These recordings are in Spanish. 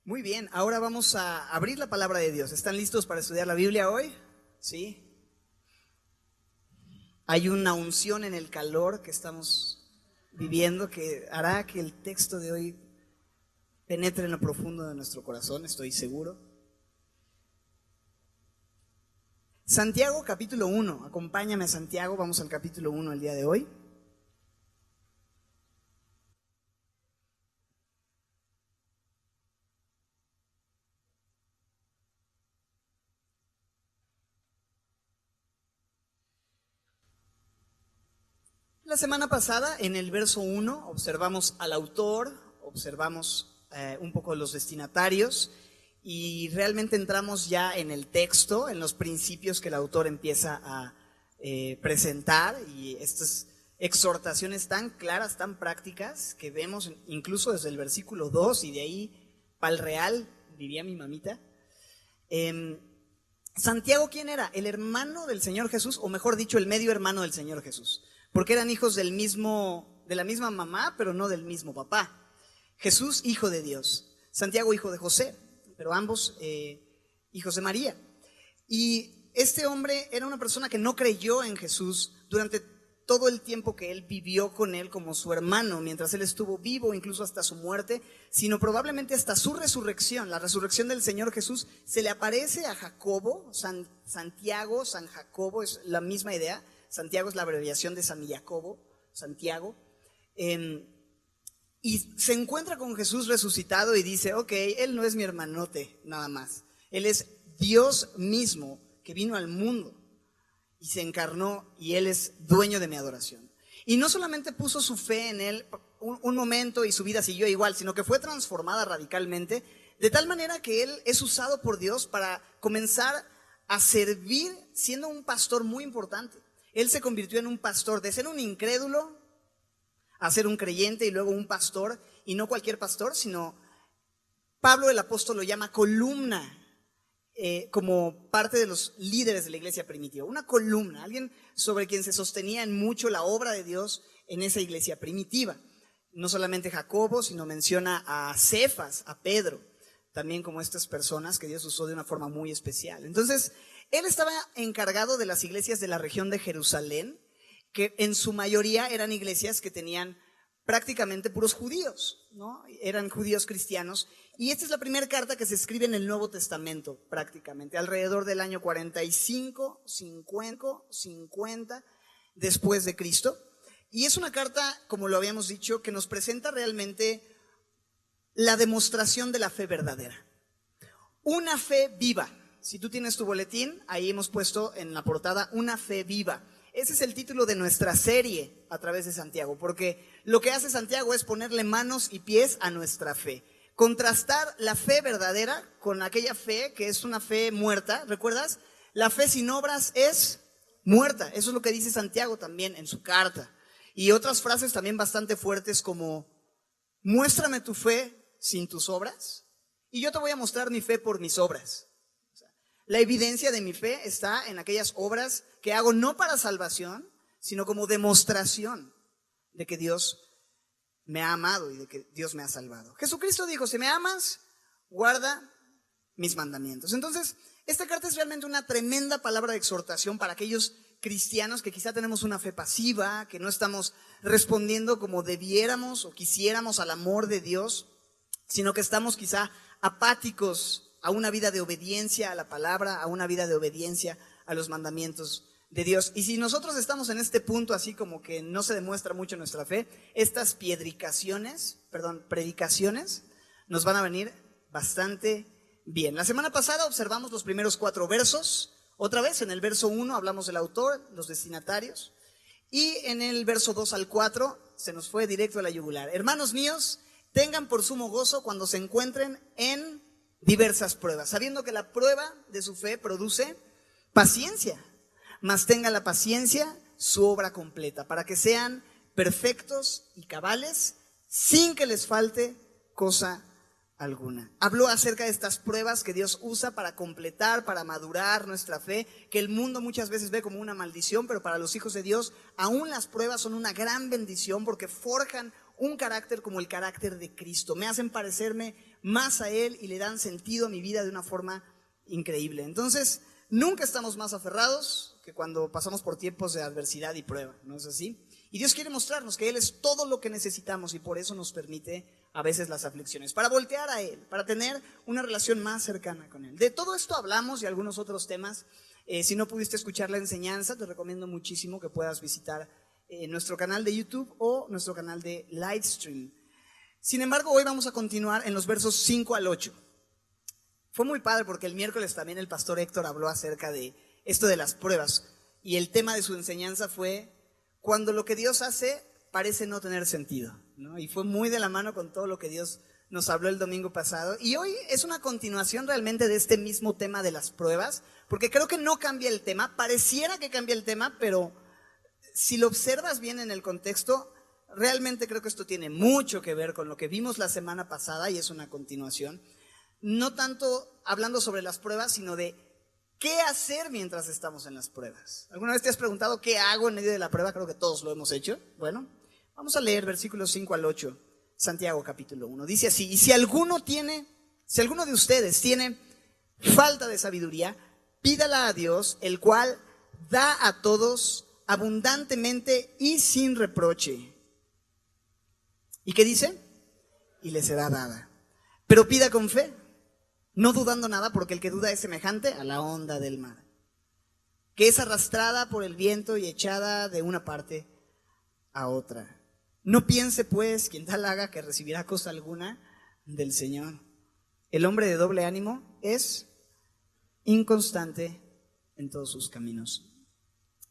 Muy bien, ahora vamos a abrir la palabra de Dios. ¿Están listos para estudiar la Biblia hoy? Sí. Hay una unción en el calor que estamos viviendo que hará que el texto de hoy penetre en lo profundo de nuestro corazón, estoy seguro. Santiago capítulo 1, acompáñame a Santiago, vamos al capítulo 1 el día de hoy. La semana pasada, en el verso 1, observamos al autor, observamos un poco los destinatarios y realmente entramos ya en el texto, en los principios que el autor empieza a presentar y estas exhortaciones tan claras, tan prácticas que vemos incluso desde el versículo 2 y de ahí pa'l real, diría mi mamita. Santiago, ¿quién era? El hermano del Señor Jesús, o mejor dicho, el medio hermano del Señor Jesús. Porque eran hijos de la misma mamá, pero no del mismo papá. Jesús, hijo de Dios. Santiago, hijo de José, pero ambos hijos de María. Y este hombre era una persona que no creyó en Jesús durante todo el tiempo que él vivió con él como su hermano, mientras él estuvo vivo, incluso hasta su muerte, sino probablemente hasta su resurrección. La resurrección del Señor Jesús se le aparece a Jacobo, Santiago, San Jacobo, es la misma idea. Santiago es la abreviación de San Jacobo, Santiago. Y se encuentra con Jesús resucitado y dice, ok, él no es mi hermanote nada más. Él es Dios mismo que vino al mundo y se encarnó y él es dueño de mi adoración. Y no solamente puso su fe en él un momento y su vida siguió igual, sino que fue transformada radicalmente, de tal manera que él es usado por Dios para comenzar a servir siendo un pastor muy importante. Él se convirtió en un pastor, de ser un incrédulo a ser un creyente y luego un pastor, y no cualquier pastor, sino Pablo el apóstol lo llama columna, como parte de los líderes de la iglesia primitiva. Una columna, alguien sobre quien se sostenía en mucho la obra de Dios en esa iglesia primitiva. No solamente Jacobo, sino menciona a Cefas, a Pedro, también como estas personas que Dios usó de una forma muy especial. Entonces, él estaba encargado de las iglesias de la región de Jerusalén, que en su mayoría eran iglesias que tenían prácticamente puros judíos, ¿no? Eran judíos cristianos. Y esta es la primera carta que se escribe en el Nuevo Testamento, prácticamente, alrededor del año 45, 50 después de Cristo. Y es una carta, como lo habíamos dicho, que nos presenta realmente la demostración de la fe verdadera. Una fe viva. Si tú tienes tu boletín, ahí hemos puesto en la portada una fe viva. Ese es el título de nuestra serie a través de Santiago, porque lo que hace Santiago es ponerle manos y pies a nuestra fe. Contrastar la fe verdadera con aquella fe que es una fe muerta. ¿Recuerdas? La fe sin obras es muerta. Eso es lo que dice Santiago también en su carta. Y otras frases también bastante fuertes como, muéstrame tu fe sin tus obras y yo te voy a mostrar mi fe por mis obras. La evidencia de mi fe está en aquellas obras que hago no para salvación, sino como demostración de que Dios me ha amado y de que Dios me ha salvado. Jesucristo dijo, si me amas, guarda mis mandamientos. Entonces, esta carta es realmente una tremenda palabra de exhortación para aquellos cristianos que quizá tenemos una fe pasiva, que no estamos respondiendo como debiéramos o quisiéramos al amor de Dios, sino que estamos quizá apáticos a una vida de obediencia a la palabra, a una vida de obediencia a los mandamientos de Dios. Y si nosotros estamos en este punto así como que no se demuestra mucho nuestra fe, estas predicaciones nos van a venir bastante bien. La semana pasada observamos los primeros 4 versos. Otra vez en el verso 1 hablamos del autor, los destinatarios. Y en el verso 2 al 4 se nos fue directo a la yugular. Hermanos míos, tengan por sumo gozo cuando se encuentren en diversas pruebas, sabiendo que la prueba de su fe produce paciencia, mas tenga la paciencia su obra completa, para que sean perfectos y cabales, sin que les falte cosa alguna. Habló acerca de estas pruebas que Dios usa para completar, para madurar nuestra fe, que el mundo muchas veces ve como una maldición, pero para los hijos de Dios, aún las pruebas son una gran bendición porque forjan un carácter como el carácter de Cristo. Me hacen parecerme más a Él y le dan sentido a mi vida de una forma increíble. Entonces, nunca estamos más aferrados que cuando pasamos por tiempos de adversidad y prueba, ¿no es así? Y Dios quiere mostrarnos que Él es todo lo que necesitamos y por eso nos permite a veces las aflicciones, para voltear a Él, para tener una relación más cercana con Él. De todo esto hablamos y algunos otros temas. Si no pudiste escuchar la enseñanza, te recomiendo muchísimo que puedas visitar nuestro canal de YouTube o nuestro canal de Livestream. Sin embargo, hoy vamos a continuar en los versos 5 al 8. Fue muy padre porque el miércoles también el pastor Héctor habló acerca de esto de las pruebas y el tema de su enseñanza fue cuando lo que Dios hace parece no tener sentido, ¿no? Y fue muy de la mano con todo lo que Dios nos habló el domingo pasado. Y hoy es una continuación realmente de este mismo tema de las pruebas, porque creo que no cambia el tema, pareciera que cambia el tema, pero si lo observas bien en el contexto, realmente creo que esto tiene mucho que ver con lo que vimos la semana pasada y es una continuación. No tanto hablando sobre las pruebas, sino de qué hacer mientras estamos en las pruebas. ¿Alguna vez te has preguntado qué hago en medio de la prueba? Creo que todos lo hemos hecho. Bueno, vamos a leer versículos 5 al 8, Santiago capítulo 1. Dice así: y si alguno de ustedes tiene falta de sabiduría, pídala a Dios, el cual da a todos abundantemente y sin reproche. ¿Y qué dice? Y le será dada. Pero pida con fe, no dudando nada, porque el que duda es semejante a la onda del mar, que es arrastrada por el viento y echada de una parte a otra. No piense pues quien tal haga que recibirá cosa alguna del Señor. El hombre de doble ánimo es inconstante en todos sus caminos.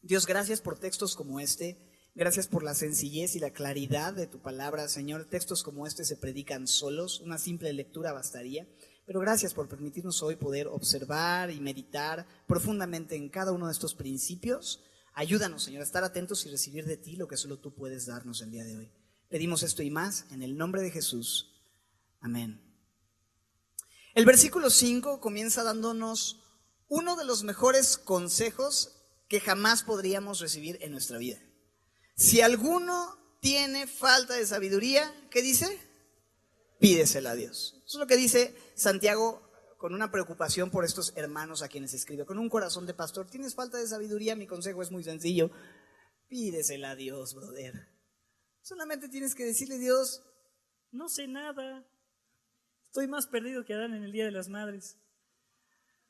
Dios, gracias por textos como este. Gracias por la sencillez y la claridad de tu palabra, Señor. Textos como este se predican solos, una simple lectura bastaría. Pero gracias por permitirnos hoy poder observar y meditar profundamente en cada uno de estos principios. Ayúdanos, Señor, a estar atentos y recibir de ti lo que solo tú puedes darnos el día de hoy. Pedimos esto y más en el nombre de Jesús. Amén. El versículo 5 comienza dándonos uno de los mejores consejos que jamás podríamos recibir en nuestra vida. Si alguno tiene falta de sabiduría, ¿qué dice? Pídesela a Dios. Eso es lo que dice Santiago con una preocupación por estos hermanos a quienes escribe. Con un corazón de pastor, ¿tienes falta de sabiduría? Mi consejo es muy sencillo. Pídesela a Dios, brother. Solamente tienes que decirle a Dios, no sé nada. Estoy más perdido que Adán en el Día de las Madres.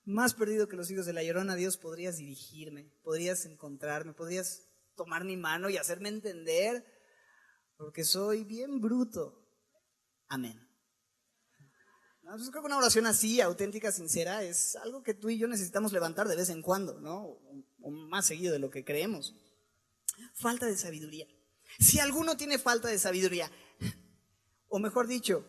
Más perdido que los hijos de la Llorona. Dios, podrías dirigirme, podrías encontrarme, podrías tomar mi mano y hacerme entender, porque soy bien bruto. Amén. Entonces creo que una oración así, auténtica, sincera, es algo que tú y yo necesitamos levantar de vez en cuando, ¿no? O más seguido de lo que creemos. Falta de sabiduría. Si alguno tiene falta de sabiduría, o mejor dicho,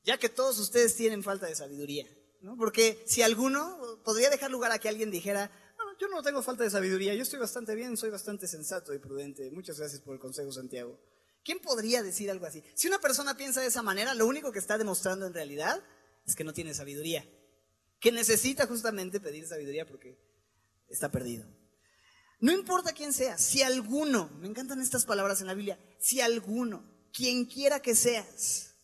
ya que todos ustedes tienen falta de sabiduría, ¿no? Porque si alguno, podría dejar lugar a que alguien dijera, no, yo no tengo falta de sabiduría, yo estoy bastante bien, soy bastante sensato y prudente. Muchas gracias por el consejo, Santiago. ¿Quién podría decir algo así? Si una persona piensa de esa manera, lo único que está demostrando en realidad es que no tiene sabiduría, que necesita justamente pedir sabiduría porque está perdido. No importa quién sea, si alguno, me encantan estas palabras en la Biblia, si alguno, quien quiera que seas,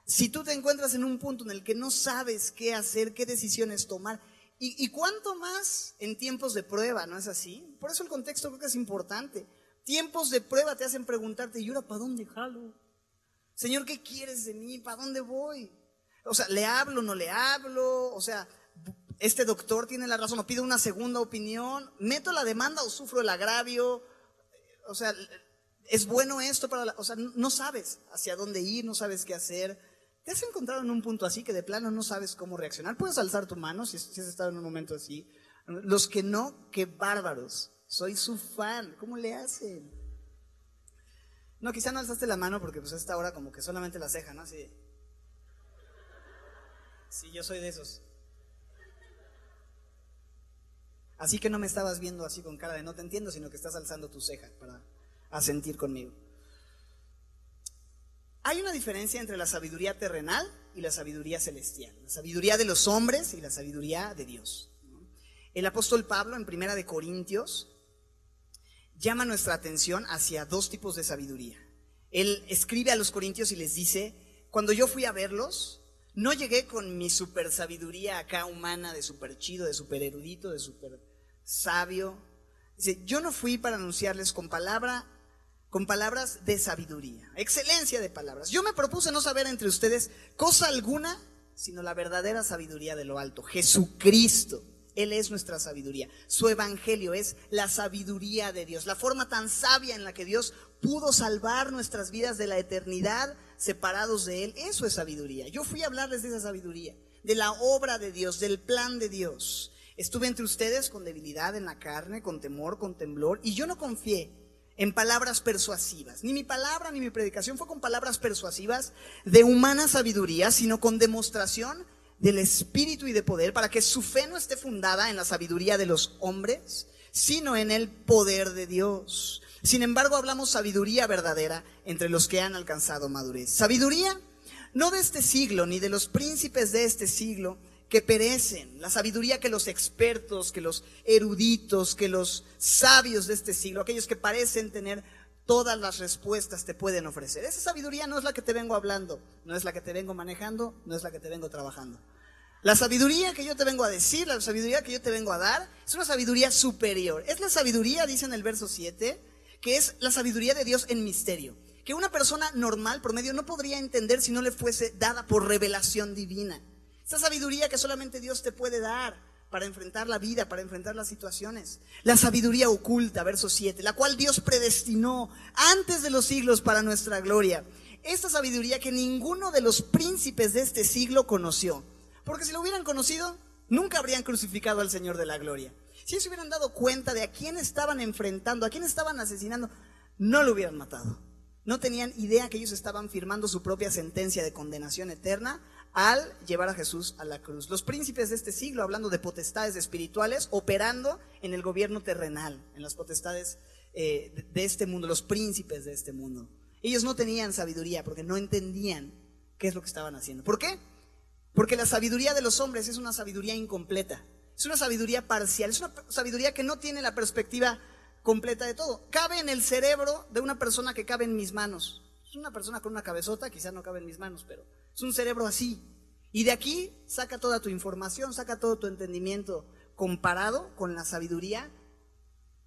si tú te encuentras en un punto en el que no sabes qué hacer, qué decisiones tomar, y cuánto más en tiempos de prueba, ¿no es así? Por eso el contexto creo que es importante. Tiempos de prueba te hacen preguntarte, ¿y ahora para dónde jalo? Señor, ¿qué quieres de mí? ¿Para dónde voy? O sea, ¿le hablo, no le hablo? O sea, ¿este doctor tiene la razón o pido una segunda opinión? ¿Meto la demanda o sufro el agravio? O sea, ¿es bueno esto para o sea, no sabes hacia dónde ir, no sabes qué hacer? ¿Te has encontrado en un punto así que de plano no sabes cómo reaccionar? Puedes alzar tu mano si has estado en un momento así. Los que no, qué bárbaros. Soy su fan. ¿Cómo le hacen? No, quizá no alzaste la mano porque pues a esta hora como que solamente la ceja, ¿no? Así. Sí, yo soy de esos. Así que no me estabas viendo así con cara de no te entiendo, sino que estás alzando tu ceja para asentir conmigo. Hay una diferencia entre la sabiduría terrenal y la sabiduría celestial. La sabiduría de los hombres y la sabiduría de Dios. El apóstol Pablo en 1 Corintios llama nuestra atención hacia dos tipos de sabiduría. Él escribe a los corintios y les dice cuando yo fui a verlos, no llegué con mi super sabiduría acá humana de super chido, de super erudito, de super sabio. Dice, yo no fui para anunciarles con palabras de sabiduría, excelencia de palabras. Yo me propuse no saber entre ustedes cosa alguna, sino la verdadera sabiduría de lo alto, Jesucristo. Él es nuestra sabiduría. Su evangelio es la sabiduría de Dios, la forma tan sabia en la que Dios pudo salvar nuestras vidas de la eternidad separados de Él. Eso es sabiduría. Yo fui a hablarles de esa sabiduría, de la obra de Dios, del plan de Dios. Estuve entre ustedes con debilidad en la carne, con temor, con temblor, y yo no confié en palabras persuasivas. Ni mi palabra ni mi predicación fue con palabras persuasivas de humana sabiduría, sino con demostración del Espíritu y de poder, para que su fe no esté fundada en la sabiduría de los hombres, sino en el poder de Dios. Sin embargo, hablamos sabiduría verdadera entre los que han alcanzado madurez. Sabiduría no de este siglo, ni de los príncipes de este siglo que perecen. La sabiduría que los expertos, que los eruditos, que los sabios de este siglo, aquellos que parecen tener todas las respuestas, te pueden ofrecer. Esa sabiduría no es la que te vengo hablando, no es la que te vengo manejando, no es la que te vengo trabajando. La sabiduría que yo te vengo a decir, la sabiduría que yo te vengo a dar, es una sabiduría superior. Es la sabiduría, dice en el verso 7, que es la sabiduría de Dios en misterio, que una persona normal, promedio, no podría entender si no le fuese dada por revelación divina. Esa sabiduría que solamente Dios te puede dar para enfrentar la vida, para enfrentar las situaciones. La sabiduría oculta, verso 7, la cual Dios predestinó antes de los siglos para nuestra gloria. Esta sabiduría que ninguno de los príncipes de este siglo conoció. Porque si lo hubieran conocido, nunca habrían crucificado al Señor de la gloria. Si ellos se hubieran dado cuenta de a quién estaban enfrentando, a quién estaban asesinando, no lo hubieran matado. No tenían idea que ellos estaban firmando su propia sentencia de condenación eterna al llevar a Jesús a la cruz. Los príncipes de este siglo, hablando de potestades espirituales, operando en el gobierno terrenal, en las potestades de este mundo, los príncipes de este mundo. Ellos no tenían sabiduría porque no entendían qué es lo que estaban haciendo. ¿Por qué? Porque la sabiduría de los hombres es una sabiduría incompleta, es una sabiduría parcial, es una sabiduría que no tiene la perspectiva completa de todo. Cabe en el cerebro de una persona que cabe en mis manos. Es una persona con una cabezota, quizás no cabe en mis manos, pero es un cerebro así. Y de aquí saca toda tu información, saca todo tu entendimiento comparado con la sabiduría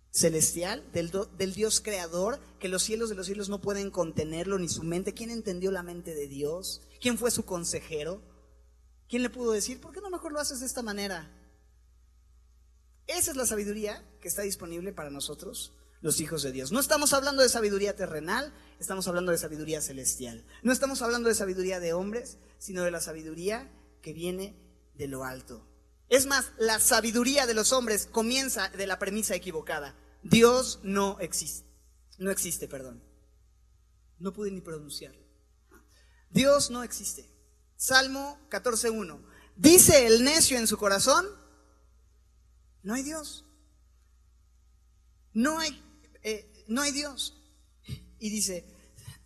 celestial del Dios creador, que los cielos de los cielos no pueden contenerlo ni su mente. ¿Quién entendió la mente de Dios? ¿Quién fue su consejero? ¿Quién le pudo decir, por qué no mejor lo haces de esta manera? Esa es la sabiduría que está disponible para nosotros, los hijos de Dios. No estamos hablando de sabiduría terrenal, estamos hablando de sabiduría celestial. No estamos hablando de sabiduría de hombres, sino de la sabiduría que viene de lo alto. Es más, la sabiduría de los hombres comienza de la premisa equivocada. Dios no existe. No existe, perdón. No pude ni pronunciarlo. Dios no existe. Salmo 14:1. Dice el necio en su corazón, no hay Dios. No hay Dios. Y dice,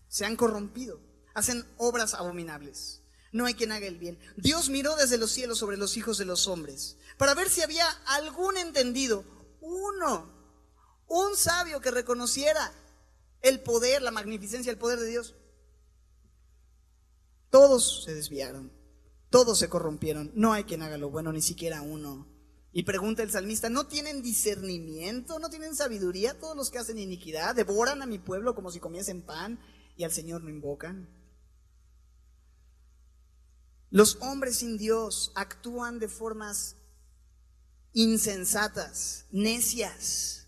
se han corrompido, hacen obras abominables. No hay quien haga el bien. Dios miró desde los cielos sobre los hijos de los hombres para ver si había algún entendido, un sabio que reconociera el poder, la magnificencia, el poder de Dios. Todos se desviaron, todos se corrompieron, no hay quien haga lo bueno, ni siquiera uno. Y pregunta el salmista, ¿no tienen discernimiento? ¿No tienen sabiduría? Todos los que hacen iniquidad devoran a mi pueblo como si comiesen pan y al Señor no invocan. Los hombres sin Dios actúan de formas insensatas, necias,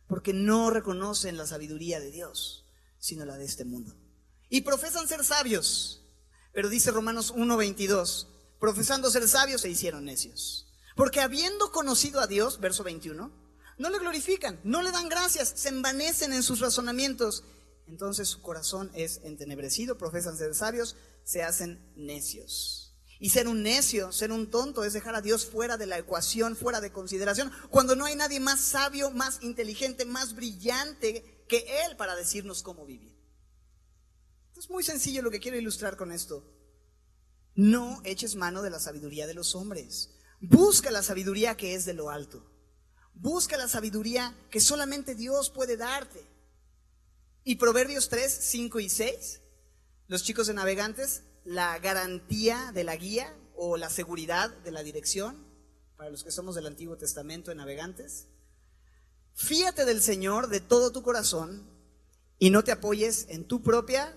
porque no reconocen la sabiduría de Dios, sino la de este mundo. Y profesan ser sabios, pero dice Romanos 1:22, profesando ser sabios se hicieron necios. Porque habiendo conocido a Dios, verso 21, no le glorifican, no le dan gracias, se envanecen en sus razonamientos. Entonces su corazón es entenebrecido, profesan ser sabios, se hacen necios. Y ser un necio, ser un tonto, es dejar a Dios fuera de la ecuación, fuera de consideración, cuando no hay nadie más sabio, más inteligente, más brillante que Él para decirnos cómo vivir. Es muy sencillo lo que quiero ilustrar con esto. No eches mano de la sabiduría de los hombres. Busca la sabiduría que es de lo alto. Busca la sabiduría que solamente Dios puede darte. Y Proverbios 3, 5 y 6, los chicos de Navegantes la garantía de la guía o la seguridad de la dirección, para los que somos del Antiguo Testamento, navegantes. Fíate del Señor de todo tu corazón y no te apoyes en tu propia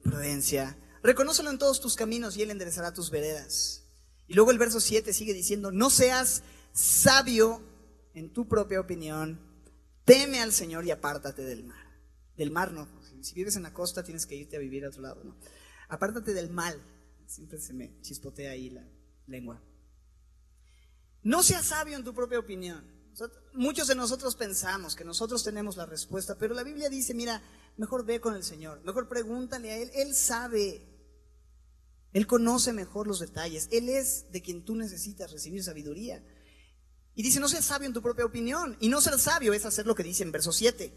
prudencia. Reconócelo en todos tus caminos y Él enderezará tus veredas. Y luego el verso 7 sigue diciendo, no seas sabio en tu propia opinión, teme al Señor y apártate del mar. Del mar no, si vives en la costa tienes que irte a vivir a otro lado, ¿no? Apártate del mal. Siempre se me chispotea ahí la lengua. No seas sabio en tu propia opinión. O sea, muchos de nosotros pensamos que nosotros tenemos la respuesta, pero la Biblia dice, mira, mejor ve con el Señor, mejor pregúntale a Él, Él sabe, Él conoce mejor los detalles, Él es de quien tú necesitas recibir sabiduría. Y dice, no seas sabio en tu propia opinión, y no ser sabio es hacer lo que dice en verso 7,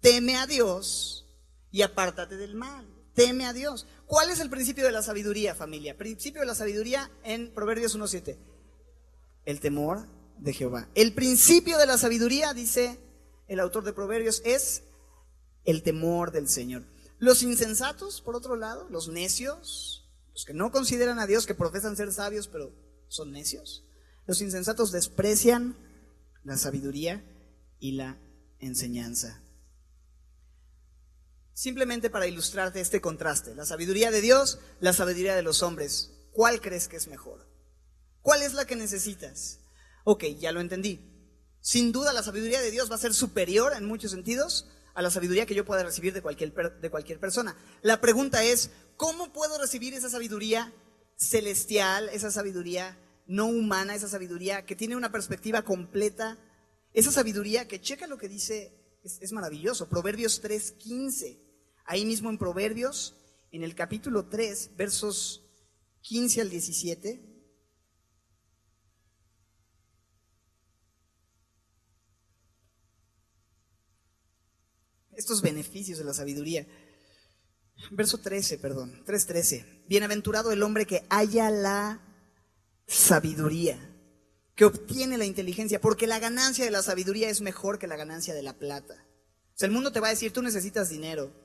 teme a Dios y apártate del mal, teme a Dios. ¿Cuál es el principio de la sabiduría, familia? Principio de la sabiduría en Proverbios 1:7, el temor de Jehová. El principio de la sabiduría, dice el autor de Proverbios, es el temor del Señor. Los insensatos, por otro lado, los necios, los que no consideran a Dios, que profesan ser sabios, pero son necios, los insensatos desprecian la sabiduría y la enseñanza. Simplemente para ilustrarte este contraste, la sabiduría de Dios, la sabiduría de los hombres, ¿cuál crees que es mejor? ¿Cuál es la que necesitas? Ok, ya lo entendí. Sin duda la sabiduría de Dios va a ser superior en muchos sentidos a la sabiduría que yo pueda recibir de cualquier persona. La pregunta es, ¿cómo puedo recibir esa sabiduría celestial, esa sabiduría no humana, esa sabiduría que tiene una perspectiva completa, esa sabiduría que, checa lo que dice, es maravilloso, Proverbios 3:15. Ahí mismo en Proverbios, en el capítulo 3, versos 15 al 17. Estos beneficios de la sabiduría. Verso 13, 3:13. Bienaventurado el hombre que halla la sabiduría, que obtiene la inteligencia, porque la ganancia de la sabiduría es mejor que la ganancia de la plata. O sea, el mundo te va a decir, tú necesitas dinero.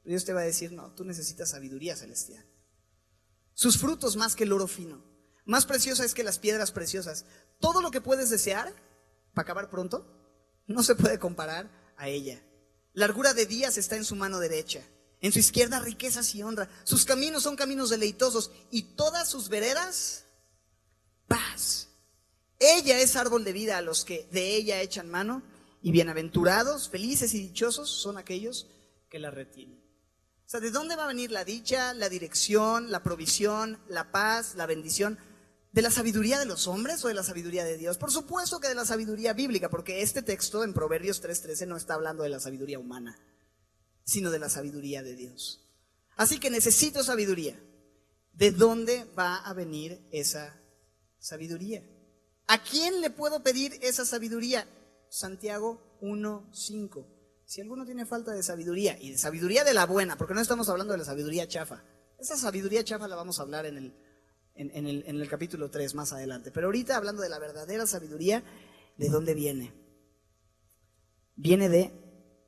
Dios te va a decir, no, tú necesitas sabiduría celestial. Sus frutos más que el oro fino, más preciosa es que las piedras preciosas. Todo lo que puedes desear, para acabar pronto, no se puede comparar a ella. Largura de días está en su mano derecha, en su izquierda riquezas y honra. Sus caminos son caminos deleitosos y todas sus veredas, paz. Ella es árbol de vida a los que de ella echan mano, y bienaventurados, felices y dichosos son aquellos que la retienen. O sea, ¿de dónde va a venir la dicha, la dirección, la provisión, la paz, la bendición? ¿De la sabiduría de los hombres o de la sabiduría de Dios? Por supuesto que de la sabiduría bíblica, porque este texto en Proverbios 3:13 no está hablando de la sabiduría humana, sino de la sabiduría de Dios. Así que necesito sabiduría. ¿De dónde va a venir esa sabiduría? ¿A quién le puedo pedir esa sabiduría? Santiago 1:5. Si alguno tiene falta de sabiduría, y de sabiduría de la buena, porque no estamos hablando de la sabiduría chafa. Esa sabiduría chafa la vamos a hablar en el capítulo 3 más adelante. Pero ahorita hablando de la verdadera sabiduría, ¿de dónde viene? Viene de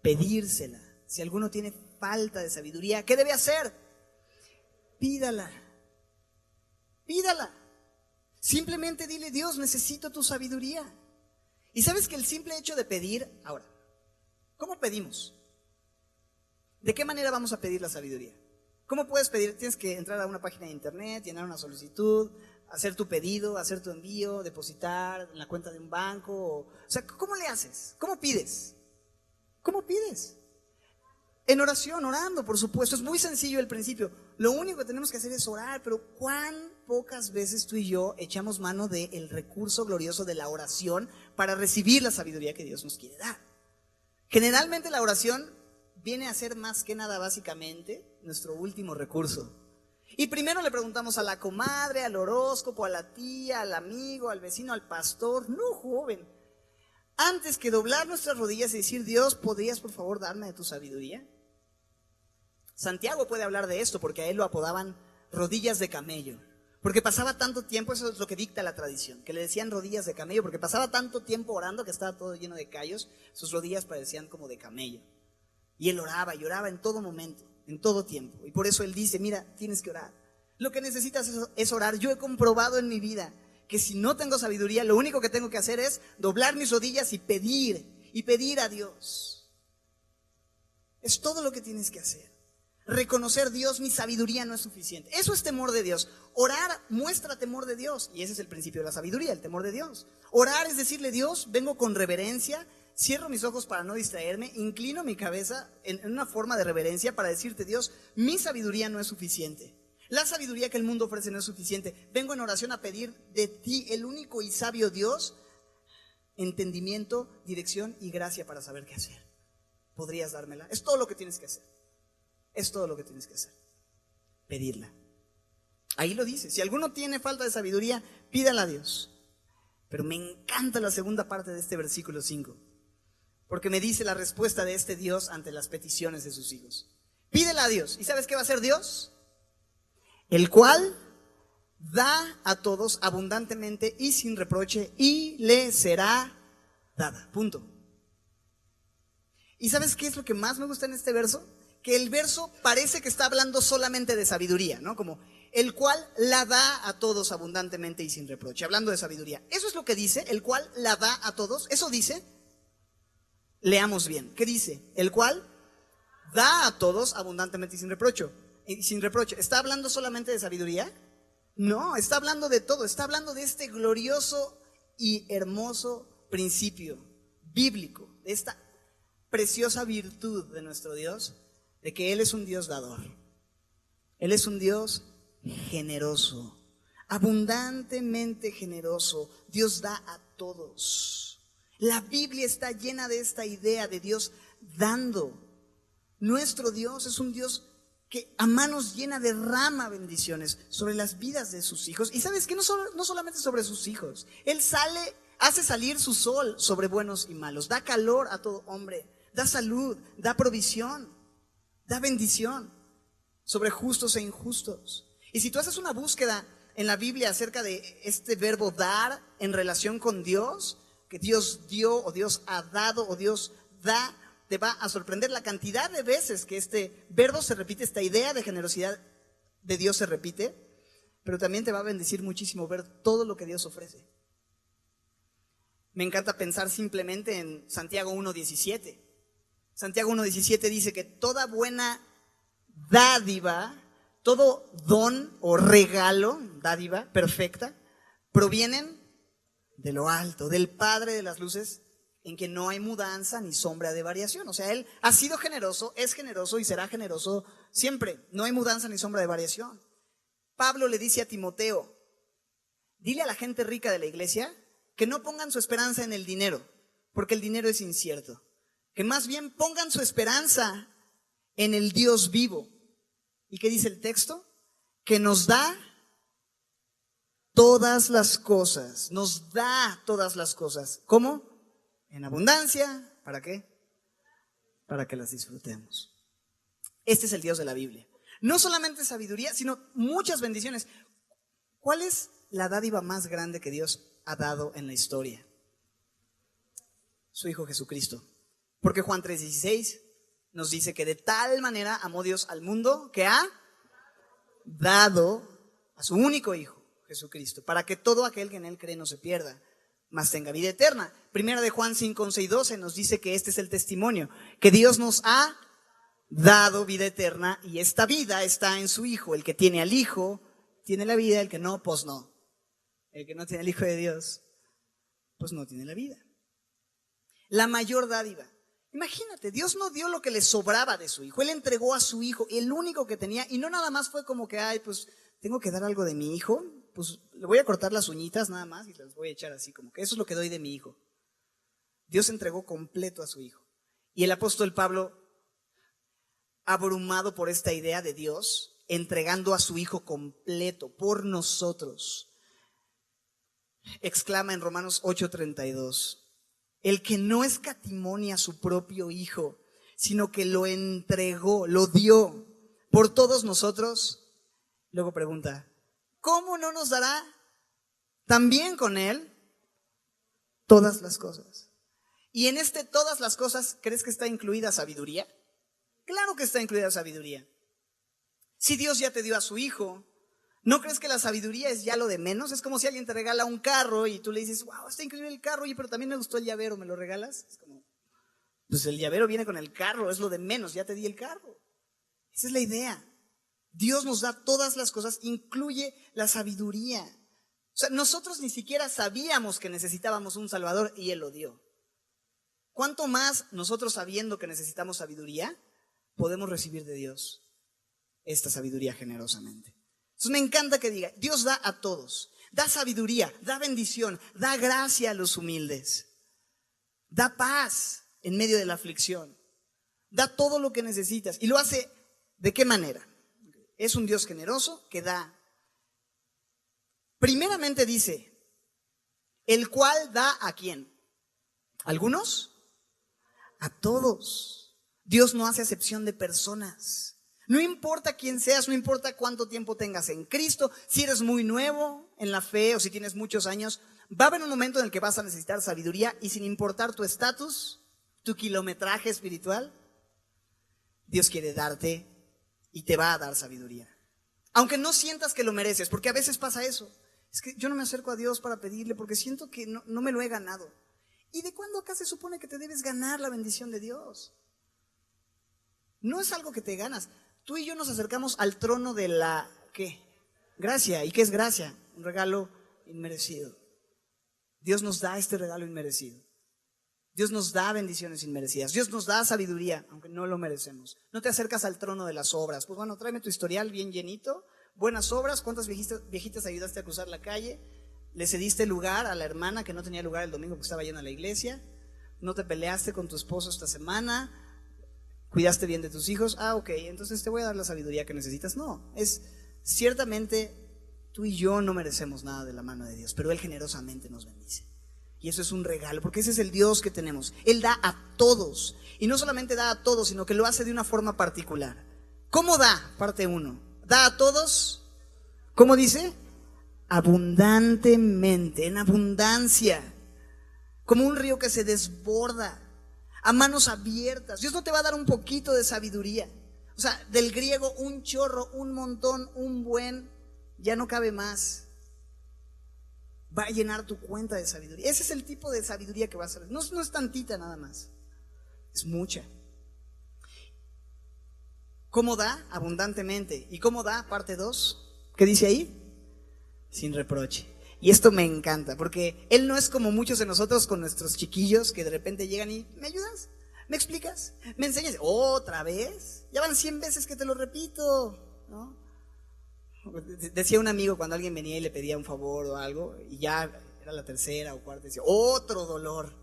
pedírsela. Si alguno tiene falta de sabiduría, ¿qué debe hacer? Pídala. Pídala. Simplemente dile, Dios, necesito tu sabiduría. Y sabes que el simple hecho de pedir, ahora, ¿cómo pedimos? ¿De qué manera vamos a pedir la sabiduría? ¿Cómo puedes pedir? Tienes que entrar a una página de internet, llenar una solicitud, hacer tu pedido, hacer tu envío, depositar en la cuenta de un banco. O sea, ¿cómo le haces? ¿Cómo pides? ¿Cómo pides? En oración, orando, por supuesto. Es muy sencillo el principio. Lo único que tenemos que hacer es orar, pero ¿cuán pocas veces tú y yo echamos mano del recurso glorioso de la oración para recibir la sabiduría que Dios nos quiere dar? Generalmente la oración viene a ser más que nada básicamente nuestro último recurso. Y primero le preguntamos a la comadre, al horóscopo, a la tía, al amigo, al vecino, al pastor. No, joven. Antes que doblar nuestras rodillas y decir, Dios, ¿podrías por favor darme de tu sabiduría? Santiago puede hablar de esto porque a él lo apodaban rodillas de camello. Porque pasaba tanto tiempo, eso es lo que dicta la tradición, que le decían rodillas de camello, porque pasaba tanto tiempo orando que estaba todo lleno de callos, sus rodillas parecían como de camello. Y él oraba y oraba en todo momento, en todo tiempo. Y por eso él dice, mira, tienes que orar. Lo que necesitas es orar. Yo he comprobado en mi vida que si no tengo sabiduría, lo único que tengo que hacer es doblar mis rodillas y pedir a Dios. Es todo lo que tienes que hacer. Reconocer: Dios, mi sabiduría no es suficiente. Eso es temor de Dios. Orar muestra temor de Dios. Y ese es el principio de la sabiduría, el temor de Dios. Orar es decirle: Dios, vengo con reverencia, cierro mis ojos para no distraerme, inclino mi cabeza en una forma de reverencia para decirte: Dios, mi sabiduría no es suficiente. La sabiduría que el mundo ofrece no es suficiente. Vengo en oración a pedir de ti, el único y sabio Dios, entendimiento, dirección y gracia para saber qué hacer. ¿Podrías dármela? Es todo lo que tienes que hacer. Es todo lo que tienes que hacer. Pedirla. Ahí lo dice. Si alguno tiene falta de sabiduría, pídala a Dios. Pero me encanta la segunda parte de este versículo 5, porque me dice la respuesta de este Dios ante las peticiones de sus hijos. Pídela a Dios. ¿Y sabes qué va a hacer Dios? El cual da a todos abundantemente y sin reproche, y le será dada. Punto. ¿Y sabes qué es lo que más me gusta en este verso? Que el verso parece que está hablando solamente de sabiduría, ¿no? Como el cual la da a todos abundantemente y sin reproche, hablando de sabiduría. Eso es lo que dice, el cual la da a todos. Eso dice. Leamos bien. ¿Qué dice? El cual da a todos abundantemente y sin reproche. ¿Está hablando solamente de sabiduría? No, está hablando de todo. Está hablando de este glorioso y hermoso principio bíblico, de esta preciosa virtud de nuestro Dios, de que Él es un Dios dador. Él es un Dios generoso, abundantemente generoso. Dios da a todos. La Biblia está llena de esta idea de Dios dando. Nuestro Dios es un Dios que a manos llenas derrama bendiciones sobre las vidas de sus hijos. Y sabes que no solamente sobre sus hijos. Él hace salir su sol sobre buenos y malos. Da calor a todo hombre. Da salud, da provisión, da bendición sobre justos e injustos. Y si tú haces una búsqueda en la Biblia acerca de este verbo dar en relación con Dios, que Dios dio o Dios ha dado o Dios da, te va a sorprender la cantidad de veces que este verbo se repite, esta idea de generosidad de Dios se repite, pero también te va a bendecir muchísimo ver todo lo que Dios ofrece. Me encanta pensar simplemente en Santiago 1:17. Santiago 1:17 dice que toda buena dádiva, todo don o regalo, dádiva perfecta, provienen de lo alto, del Padre de las luces, en que no hay mudanza ni sombra de variación. O sea, Él ha sido generoso, es generoso y será generoso siempre. No hay mudanza ni sombra de variación. Pablo le dice a Timoteo: dile a la gente rica de la iglesia que no pongan su esperanza en el dinero, porque el dinero es incierto. Que más bien pongan su esperanza en el Dios vivo. ¿Y qué dice el texto? Que nos da todas las cosas. Nos da todas las cosas. ¿Cómo? En abundancia. ¿Para qué? Para que las disfrutemos. Este es el Dios de la Biblia. No solamente sabiduría, sino muchas bendiciones. ¿Cuál es la dádiva más grande que Dios ha dado en la historia? Su Hijo Jesucristo. Porque Juan 3:16 nos dice que de tal manera amó Dios al mundo que ha dado a su único Hijo, Jesucristo, para que todo aquel que en Él cree no se pierda, mas tenga vida eterna. Primera de Juan 5:11-12 nos dice que este es el testimonio, que Dios nos ha dado vida eterna y esta vida está en su Hijo. El que tiene al Hijo tiene la vida, el que no, pues no. El que no tiene al Hijo de Dios, pues no tiene la vida. La mayor dádiva. Imagínate, Dios no dio lo que le sobraba de su Hijo. Él entregó a su Hijo, el único que tenía, y no nada más fue como que, ay, pues tengo que dar algo de mi hijo, pues le voy a cortar las uñitas nada más y las voy a echar así, como que eso es lo que doy de mi hijo. Dios entregó completo a su Hijo. Y el apóstol Pablo, abrumado por esta idea de Dios, entregando a su Hijo completo por nosotros, exclama en Romanos 8:32, el que no escatimó ni a su propio Hijo, sino que lo entregó, lo dio por todos nosotros. Luego pregunta, ¿cómo no nos dará también con Él todas las cosas? Y en todas las cosas, ¿crees que está incluida sabiduría? Claro que está incluida sabiduría. Si Dios ya te dio a su Hijo, ¿No crees que la sabiduría es ya lo de menos? Es como si alguien te regala un carro y tú le dices, wow, está increíble el carro, oye, pero también me gustó el llavero, ¿me lo regalas? Es como, pues el llavero viene con el carro, es lo de menos, ya te di el carro. Esa es la idea. Dios nos da todas las cosas, incluye la sabiduría. O sea, nosotros ni siquiera sabíamos que necesitábamos un Salvador y Él lo dio. ¿Cuánto más nosotros, sabiendo que necesitamos sabiduría, podemos recibir de Dios esta sabiduría generosamente? Entonces me encanta que diga, Dios da a todos, da sabiduría, da bendición, da gracia a los humildes, da paz en medio de la aflicción, da todo lo que necesitas. ¿Y lo hace de qué manera? Es un Dios generoso que da. Primeramente dice, el cual da ¿a quién? ¿A algunos? A todos. Dios no hace acepción de personas. No importa quién seas, no importa cuánto tiempo tengas en Cristo, si eres muy nuevo en la fe o si tienes muchos años, va a haber un momento en el que vas a necesitar sabiduría y sin importar tu estatus, tu kilometraje espiritual, Dios quiere darte y te va a dar sabiduría. Aunque no sientas que lo mereces, porque a veces pasa eso. Es que yo no me acerco a Dios para pedirle porque siento que no me lo he ganado. ¿Y de cuándo acá se supone que te debes ganar la bendición de Dios? No es algo que te ganas. Tú y yo nos acercamos al trono de la, ¿qué? Gracia. ¿Y qué es gracia? Un regalo inmerecido. Dios nos da este regalo inmerecido. Dios nos da bendiciones inmerecidas. Dios nos da sabiduría, aunque no lo merecemos. No te acercas al trono de las obras. Pues bueno, tráeme tu historial bien llenito. Buenas obras. ¿Cuántas viejitas ayudaste a cruzar la calle? ¿Le cediste lugar a la hermana que no tenía lugar el domingo porque estaba llena la iglesia? ¿No te peleaste con tu esposo esta semana? ¿Cuidaste bien de tus hijos? Ok, entonces te voy a dar la sabiduría que necesitas. No, es ciertamente tú y yo no merecemos nada de la mano de Dios, pero Él generosamente nos bendice. Y eso es un regalo, porque ese es el Dios que tenemos. Él da a todos. Y no solamente da a todos, sino que lo hace de una forma particular. ¿Cómo da? Parte 1. Da a todos, ¿cómo dice? Abundantemente, en abundancia. Como un río que se desborda. A manos abiertas. Dios no te va a dar un poquito de sabiduría. O sea, del griego un chorro, un montón, un buen, ya no cabe más. Va a llenar tu cuenta de sabiduría. Ese es el tipo de sabiduría que vas a ver. No es tantita nada más, es mucha. ¿Cómo da? Abundantemente. ¿Y cómo da? Parte 2. ¿Qué dice ahí? Sin reproche. Y esto me encanta, porque Él no es como muchos de nosotros con nuestros chiquillos que de repente llegan y, ¿me ayudas? ¿Me explicas? ¿Me enseñas? ¿Otra vez? Ya van 100 veces que te lo repito, ¿no? Decía un amigo cuando alguien venía y le pedía un favor o algo, y ya era la tercera o cuarta, decía, otro dolor.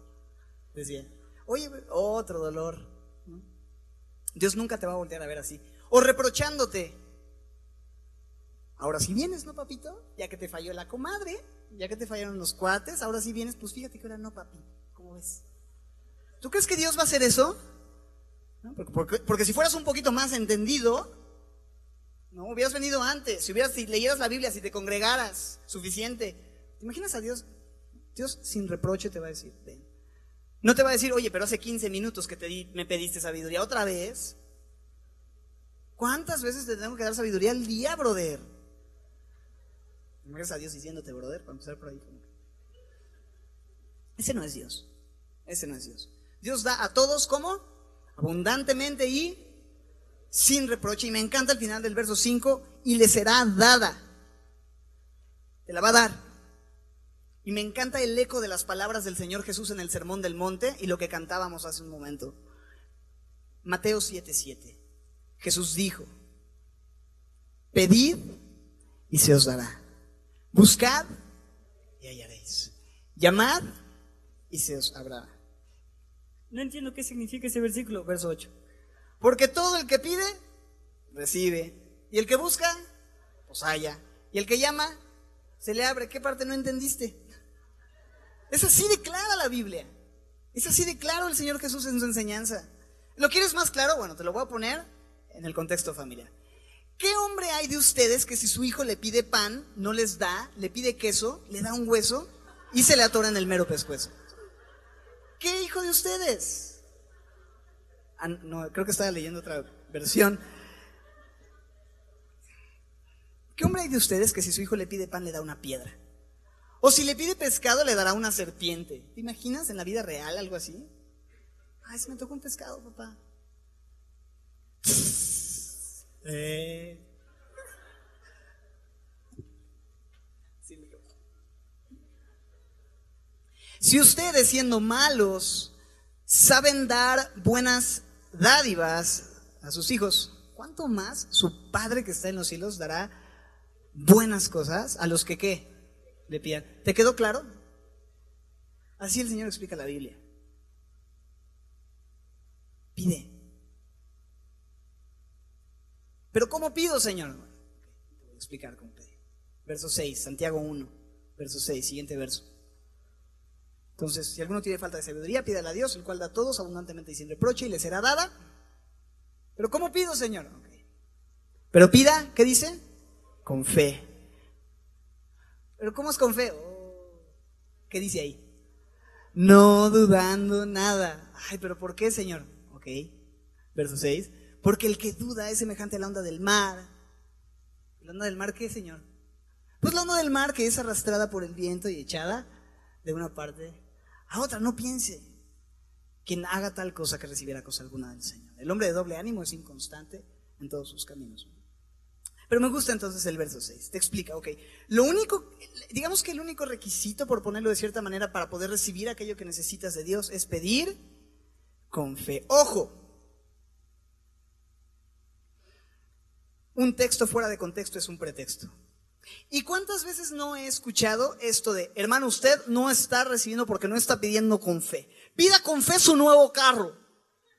Decía, oye, otro dolor, ¿no? Dios nunca te va a voltear a ver así. O reprochándote. Ahora sí vienes, ¿no, papito? Ya que te falló la comadre, ya que te fallaron los cuates, ahora sí vienes, pues fíjate que ahora no, papi. ¿Cómo ves? ¿Tú crees que Dios va a hacer eso? ¿No? Porque si fueras un poquito más entendido, no hubieras venido antes. Si leyeras la Biblia, si te congregaras suficiente. ¿Te imaginas a Dios? Dios sin reproche te va a decir, ven. No te va a decir, oye, pero hace 15 minutos que me pediste sabiduría. ¿Otra vez? ¿Cuántas veces te tengo que dar sabiduría al día, brother? Gracias a Dios diciéndote, brother, para empezar por ahí. Ese no es Dios. Ese no es Dios. Dios da a todos, ¿cómo? Abundantemente y sin reproche. Y me encanta el final del verso 5. Y le será dada. Te la va a dar. Y me encanta el eco de las palabras del Señor Jesús en el Sermón del Monte y lo que cantábamos hace un momento. Mateo 7:7. Jesús dijo: pedid y se os dará. Buscad y hallaréis. Llamad y se os abrirá. No entiendo qué significa ese versículo, verso 8. Porque todo el que pide, recibe. Y el que busca, pues halla. Y el que llama, se le abre. ¿Qué parte no entendiste? Es así de clara la Biblia. Es así de claro el Señor Jesús en su enseñanza. ¿Lo quieres más claro? Bueno, te lo voy a poner en el contexto familiar. ¿Qué hombre hay de ustedes que si su hijo le pide pan, no les da, le pide queso, le da un hueso y se le atora en el mero pescuezo? ¿Qué hijo de ustedes? No, creo que estaba leyendo otra versión. ¿Qué hombre hay de ustedes que si su hijo le pide pan le da una piedra? O si le pide pescado le dará una serpiente. ¿Te imaginas en la vida real algo así? Ay, se me tocó un pescado, papá. Si ustedes, siendo malos, saben dar buenas dádivas a sus hijos, ¿cuánto más su Padre que está en los cielos dará buenas cosas a los que ¿qué? Le pidan? ¿Te quedó claro? Así el Señor explica la Biblia. Pide. ¿Pero cómo pido, Señor? Te voy a explicar cómo pedir. Verso 6, Santiago 1, verso 6, siguiente verso. Entonces, si alguno tiene falta de sabiduría, pídala a Dios, el cual da a todos abundantemente y sin reproche, y le será dada. ¿Pero cómo pido, Señor? Okay. Pero pida, ¿qué dice? Con fe. ¿Pero cómo es con fe? ¿Qué dice ahí? No dudando nada. Ay, ¿pero por qué, Señor? Ok, verso 6. Porque el que duda es semejante a la onda del mar. ¿La onda del mar qué, Señor? Pues la onda del mar que es arrastrada por el viento y echada de una parte a otra. No piense quien haga tal cosa que recibiera cosa alguna del Señor. El hombre de doble ánimo es inconstante en todos sus caminos. Pero me gusta entonces el verso 6. Te explica, ok. Lo único, digamos que el único requisito, por ponerlo de cierta manera, para poder recibir aquello que necesitas de Dios es pedir con fe. Ojo, un texto fuera de contexto es un pretexto. ¿Y cuántas veces no he escuchado esto de, hermano, usted no está recibiendo porque no está pidiendo con fe? Pida con fe su nuevo carro,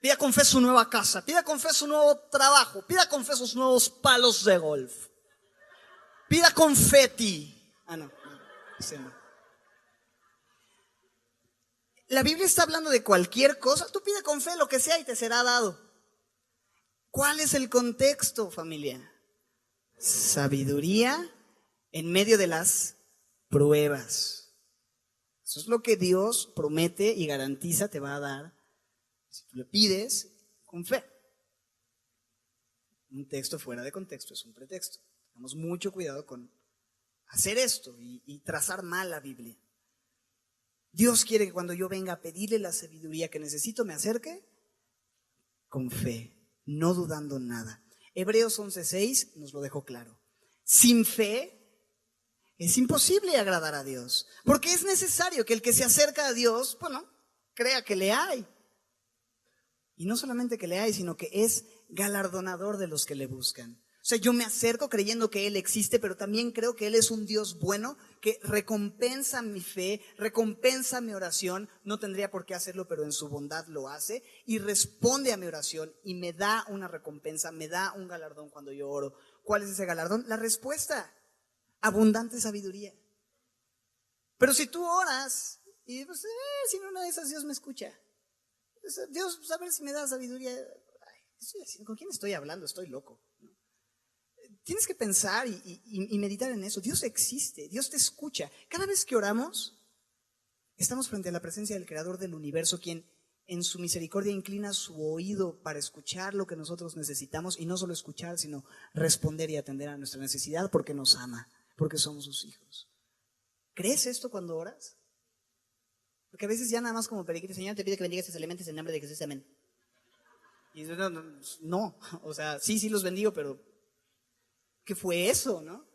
pida con fe su nueva casa, pida con fe su nuevo trabajo, pida con fe sus nuevos palos de golf, pida confeti. No. La Biblia está hablando de cualquier cosa. Tú pide con fe lo que sea y te será dado. ¿Cuál es el contexto, familia? Sabiduría en medio de las pruebas. Eso es lo que Dios promete y garantiza te va a dar si tú le pides con fe. Un texto fuera de contexto es un pretexto. Tengamos mucho cuidado con hacer esto y trazar mal la Biblia. Dios quiere que cuando yo venga a pedirle la sabiduría que necesito, me acerque con fe, no dudando nada. Hebreos 11:6 nos lo dejó claro. Sin fe es imposible agradar a Dios, porque es necesario que el que se acerca a Dios, crea que le hay. Y no solamente que le hay, sino que es galardonador de los que le buscan. O sea, yo me acerco creyendo que Él existe, pero también creo que Él es un Dios bueno, que recompensa mi fe, recompensa mi oración. No tendría por qué hacerlo, pero en su bondad lo hace. Y responde a mi oración y me da una recompensa, me da un galardón cuando yo oro. ¿Cuál es ese galardón? La respuesta. Abundante sabiduría. Pero si tú oras y pues, si en una de esas Dios me escucha, Dios, a ver si me da sabiduría. ¿Con quién estoy hablando? Estoy loco, ¿no? Tienes que pensar y meditar en eso. Dios existe, Dios te escucha. Cada vez que oramos, estamos frente a la presencia del Creador del universo, quien en su misericordia inclina su oído para escuchar lo que nosotros necesitamos, y no solo escuchar, sino responder y atender a nuestra necesidad porque nos ama, porque somos sus hijos. ¿Crees esto cuando oras? Porque a veces ya nada más como periquito, Señor, te pido que bendigas estos elementos en nombre de Jesús, amén. Y no, o sea, sí los bendigo, pero ¿qué fue eso, no?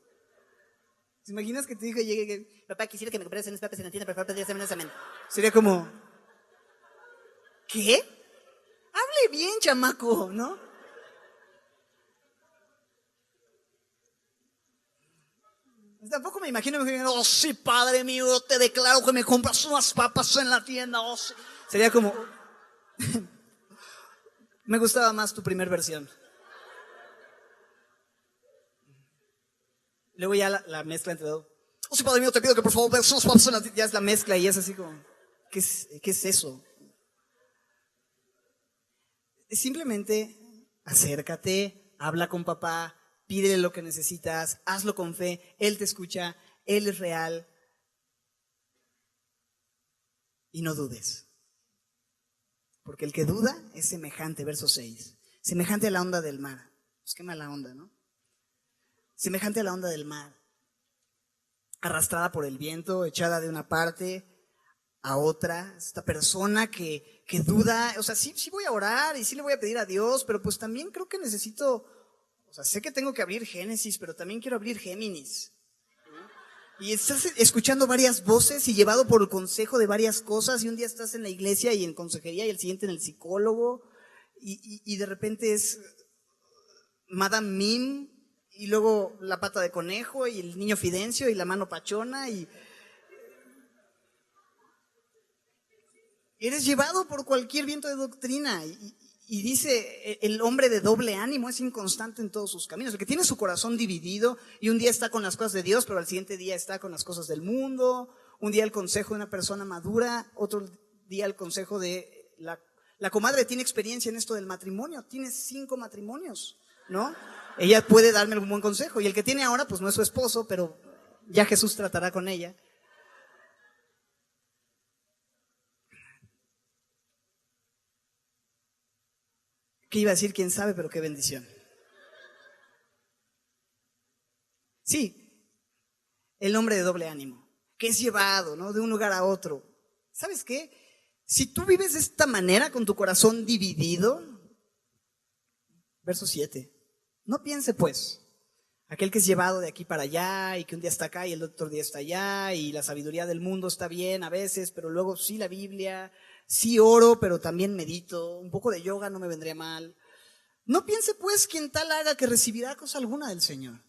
¿Te imaginas que tu hijo llegue y papá, quisiera que me compraras unos papas en la tienda, por favor, pedir amén? Sería como, ¿qué? Hable bien, chamaco, ¿no? Tampoco me imagino, oh sí, padre mío, te declaro que me compras unas papas en la tienda, oh sí. Sería como, me gustaba más tu primer versión. Luego ya la mezcla entre dos. Oh sí, padre mío, te pido que por favor veas unas papas en la tienda. Ya es la mezcla y es así como, ¿qué es eso? Simplemente acércate, habla con papá, pídele lo que necesitas, hazlo con fe, Él te escucha, Él es real. Y no dudes. Porque el que duda es semejante, verso 6, semejante a la onda del mar. Pues qué mala onda, ¿no? semejante a la onda del mar, arrastrada por el viento, echada de una parte a otra. Esta persona que duda, o sea, sí voy a orar y sí le voy a pedir a Dios, pero pues también creo que necesito, o sea, sé que tengo que abrir Génesis, pero también quiero abrir Géminis. Y estás escuchando varias voces y llevado por el consejo de varias cosas, y un día estás en la iglesia y en consejería y el siguiente en el psicólogo, y de repente es Madame Mim, y luego la pata de conejo y el niño Fidencio y la mano pachona, y eres llevado por cualquier viento de doctrina. Y dice, el hombre de doble ánimo es inconstante en todos sus caminos. El que tiene su corazón dividido y un día está con las cosas de Dios, pero al siguiente día está con las cosas del mundo. Un día el consejo de una persona madura, otro día el consejo de la comadre tiene experiencia en esto del matrimonio, tiene 5 matrimonios, ¿no? Ella puede darme algún buen consejo. Y el que tiene ahora, pues no es su esposo, pero ya Jesús tratará con ella. ¿Qué iba a decir? ¿Quién sabe? Pero qué bendición. Sí, el hombre de doble ánimo, que es llevado, ¿no?, de un lugar a otro. ¿Sabes qué? Si tú vives de esta manera, con tu corazón dividido, verso 7, no piense pues, aquel que es llevado de aquí para allá y que un día está acá y el otro día está allá, y la sabiduría del mundo está bien a veces, pero luego sí la Biblia, sí oro, pero también medito, un poco de yoga no me vendría mal. No piense pues quien tal haga que recibirá cosa alguna del Señor.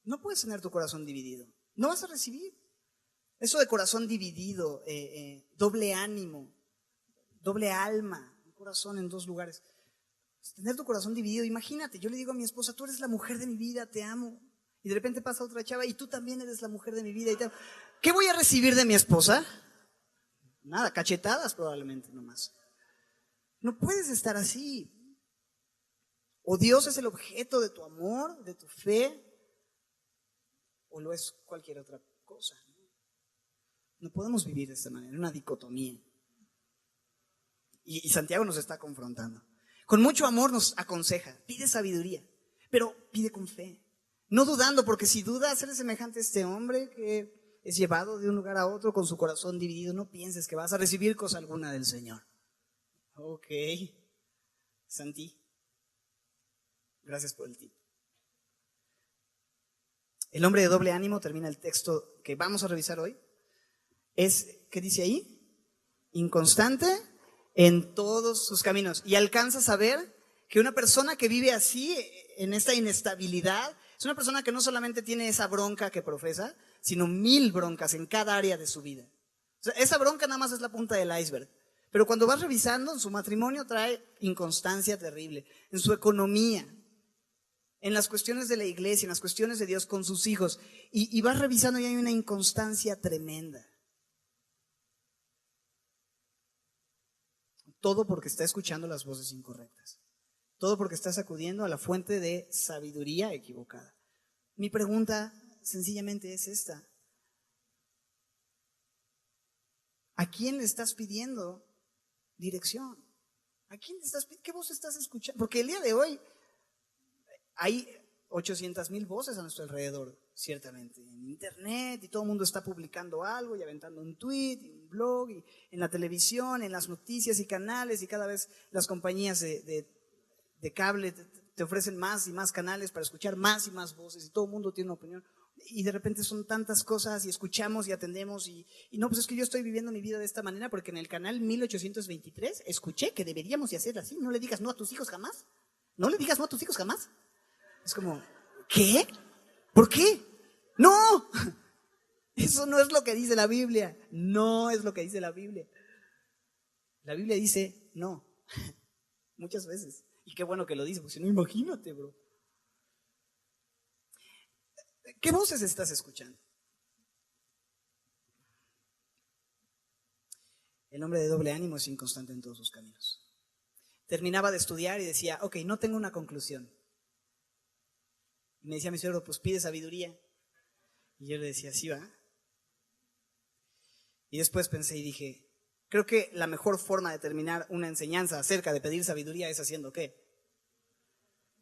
No puedes tener tu corazón dividido, no vas a recibir. Eso de corazón dividido, doble ánimo, doble alma, un corazón en 2 lugares. Tener tu corazón dividido, imagínate, yo le digo a mi esposa, tú eres la mujer de mi vida, te amo. Y de repente pasa otra chava y tú también eres la mujer de mi vida y te amo. ¿Qué voy a recibir de mi esposa? Nada, cachetadas probablemente nomás. No puedes estar así. O Dios es el objeto de tu amor, de tu fe, o lo es cualquier otra cosa. No podemos vivir de esta manera, una dicotomía. Y Santiago nos está confrontando. Con mucho amor nos aconseja, pide sabiduría, pero pide con fe. No dudando, porque si duda ser semejante a este hombre que es llevado de un lugar a otro con su corazón dividido, no pienses que vas a recibir cosa alguna del Señor. Ok, Santi, gracias por el tip. El hombre de doble ánimo, termina el texto que vamos a revisar hoy, es, ¿qué dice ahí? Inconstante en todos sus caminos. Y alcanzas a ver que una persona que vive así, en esta inestabilidad, es una persona que no solamente tiene esa bronca que profesa, sino 1000 broncas en cada área de su vida. O sea, esa bronca nada más es la punta del iceberg. Pero cuando vas revisando, en su matrimonio trae inconstancia terrible, en su economía, en las cuestiones de la iglesia, en las cuestiones de Dios con sus hijos, y vas revisando y hay una inconstancia tremenda. Todo porque está escuchando las voces incorrectas. Todo porque está acudiendo a la fuente de sabiduría equivocada. Mi pregunta sencillamente es esta. ¿A quién le estás pidiendo dirección? ¿A quién le estás pidiendo? ¿Qué voz estás escuchando? Porque el día de hoy hay 800,000 voces a nuestro alrededor, ciertamente, en internet, y todo el mundo está publicando algo y aventando un tweet, y un blog, y en la televisión, en las noticias y canales, y cada vez las compañías de cable te ofrecen más y más canales para escuchar más y más voces, y todo el mundo tiene una opinión, y de repente son tantas cosas, y escuchamos y atendemos, y no, pues es que yo estoy viviendo mi vida de esta manera, porque en el canal 1823 escuché que deberíamos de hacerlo así. No le digas no a tus hijos jamás, no le digas no a tus hijos jamás. Es como, ¿qué? ¿Por qué? ¡No! Eso no es lo que dice la Biblia. No es lo que dice la Biblia. La Biblia dice no. Muchas veces. Y qué bueno que lo dice, porque si no, imagínate, bro. ¿Qué voces estás escuchando? El hombre de doble ánimo es inconstante en todos sus caminos. Terminaba de estudiar y decía, ok, no tengo una conclusión. Y me decía mi suegro, pues pide sabiduría. Y yo le decía, sí va. Y después pensé y dije, creo que la mejor forma de terminar una enseñanza acerca de pedir sabiduría es haciendo ¿qué?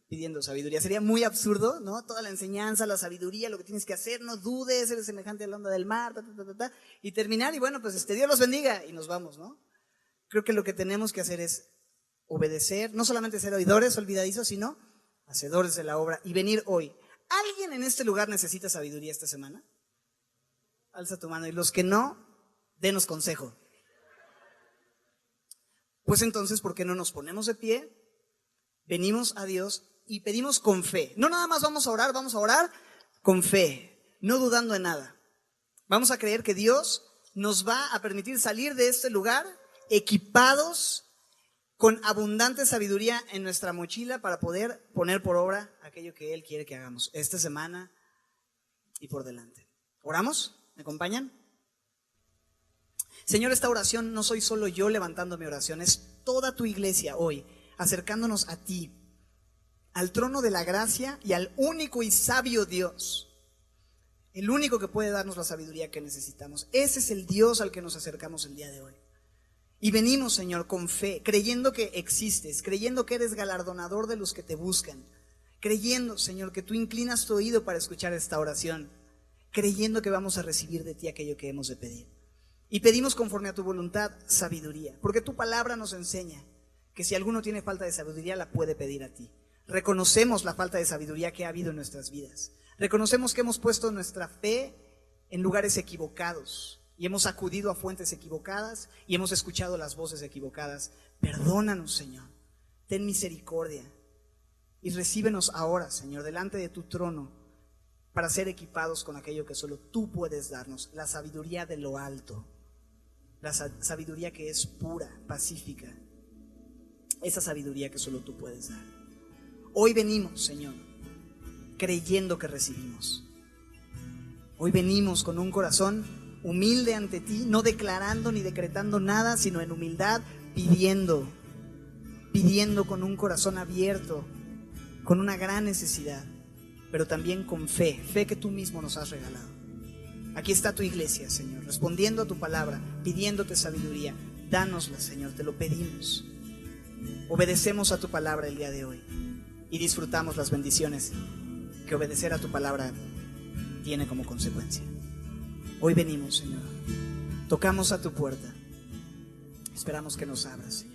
pidiendo sabiduría. Sería muy absurdo, ¿no? Toda la enseñanza, la sabiduría, lo que tienes que hacer, no dudes, eres semejante a la onda del mar, y terminar, y bueno, pues Dios los bendiga, y nos vamos, ¿no? Creo que lo que tenemos que hacer es obedecer, no solamente ser oidores olvidadizos, sino hacedores de la obra, y venir hoy. ¿Alguien en este lugar necesita sabiduría esta semana? Alza tu mano, y los que no, denos consejo. Pues entonces, ¿por qué no nos ponemos de pie? Venimos a Dios y pedimos con fe. No nada más vamos a orar con fe, no dudando en nada. Vamos a creer que Dios nos va a permitir salir de este lugar equipados con abundante sabiduría en nuestra mochila para poder poner por obra aquello que Él quiere que hagamos esta semana y por delante. ¿Oramos? ¿Me acompañan? Señor, esta oración no soy solo yo levantando mi oración, es toda tu iglesia hoy acercándonos a ti, al trono de la gracia y al único y sabio Dios, el único que puede darnos la sabiduría que necesitamos. Ese es el Dios al que nos acercamos el día de hoy. Y venimos, Señor, con fe, creyendo que existes, creyendo que eres galardonador de los que te buscan, creyendo, Señor, que tú inclinas tu oído para escuchar esta oración, creyendo que vamos a recibir de ti aquello que hemos de pedir. Y pedimos conforme a tu voluntad sabiduría, porque tu palabra nos enseña que si alguno tiene falta de sabiduría, la puede pedir a ti. Reconocemos la falta de sabiduría que ha habido en nuestras vidas. Reconocemos que hemos puesto nuestra fe en lugares equivocados y hemos acudido a fuentes equivocadas y hemos escuchado las voces equivocadas. Perdónanos, Señor. Ten misericordia y recíbenos ahora, Señor, delante de tu trono para ser equipados con aquello que solo tú puedes darnos, la sabiduría de lo alto, la sabiduría que es pura, pacífica, esa sabiduría que solo tú puedes dar. Hoy venimos, Señor, creyendo que recibimos. Hoy venimos con un corazón humilde ante ti, no declarando ni decretando nada, sino en humildad, pidiendo con un corazón abierto, con una gran necesidad, pero también con fe que tú mismo nos has regalado. Aquí está tu iglesia, Señor, respondiendo a tu palabra, pidiéndote sabiduría. Dánosla, Señor, te lo pedimos. Obedecemos a tu palabra el día de hoy y disfrutamos las bendiciones que obedecer a tu palabra tiene como consecuencia. Hoy venimos, Señor, tocamos a tu puerta, esperamos que nos abras, Señor.